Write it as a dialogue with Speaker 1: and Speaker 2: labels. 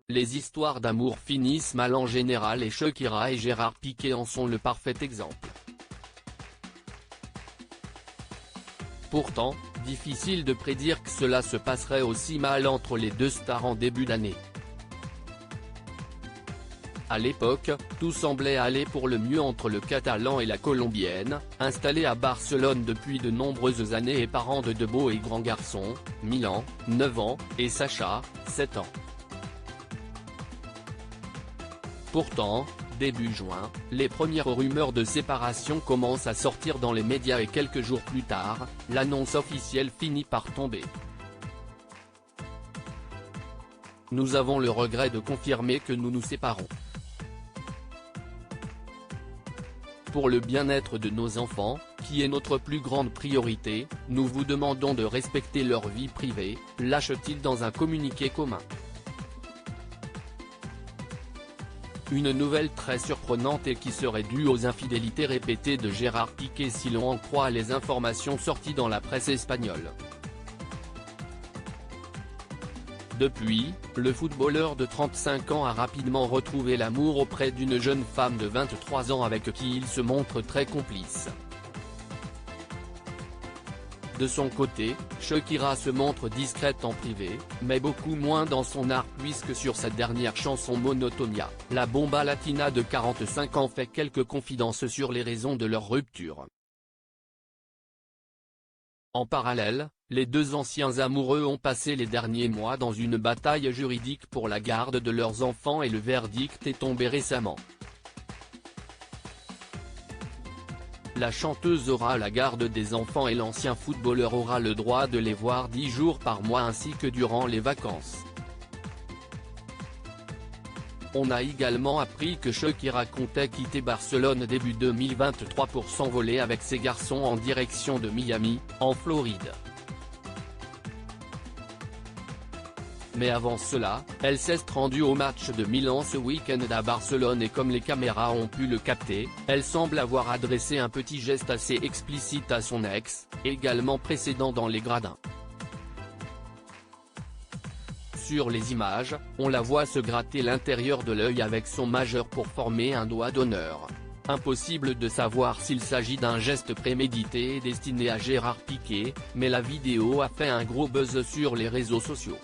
Speaker 1: les histoires d'amour finissent mal en général et Shakira et Gérard Piqué en sont le parfait exemple. Pourtant, difficile de prédire que cela se passerait aussi mal entre les deux stars en début d'année. À l'époque, tout semblait aller pour le mieux entre le Catalan et la Colombienne, installée à Barcelone depuis de nombreuses années et parent de beaux et grands garçons, Milan, 9 ans, et Sacha, 7 ans. Pourtant, début juin, les premières rumeurs de séparation commencent à sortir dans les médias et quelques jours plus tard, l'annonce officielle finit par tomber. Nous avons le regret de confirmer que nous nous séparons. Pour le bien-être de nos enfants, qui est notre plus grande priorité, nous vous demandons de respecter leur vie privée, lâche-t-il dans un communiqué commun. Une nouvelle très surprenante et qui serait due aux infidélités répétées de Gérard Piqué si l'on en croit les informations sorties dans la presse espagnole. Depuis, le footballeur de 35 ans a rapidement retrouvé l'amour auprès d'une jeune femme de 23 ans avec qui il se montre très complice. De son côté, Shakira se montre discrète en privé, mais beaucoup moins dans son art puisque sur sa dernière chanson Monotonia, la bomba latina de 45 ans fait quelques confidences sur les raisons de leur rupture. En parallèle, les deux anciens amoureux ont passé les derniers mois dans une bataille juridique pour la garde de leurs enfants et le verdict est tombé récemment. La chanteuse aura la garde des enfants et l'ancien footballeur aura le droit de les voir 10 jours par mois ainsi que durant les vacances. On a également appris que Shakira comptait quitter Barcelone début 2023 pour s'envoler avec ses garçons en direction de Miami, en Floride. Mais avant cela, elle s'est rendue au match de Milan ce week-end à Barcelone et comme les caméras ont pu le capter, elle semble avoir adressé un petit geste assez explicite à son ex, également précédent dans les gradins. Sur les images, on la voit se gratter l'intérieur de l'œil avec son majeur pour former un doigt d'honneur. Impossible de savoir s'il s'agit d'un geste prémédité et destiné à Gérard Piqué, mais la vidéo a fait un gros buzz sur les réseaux sociaux.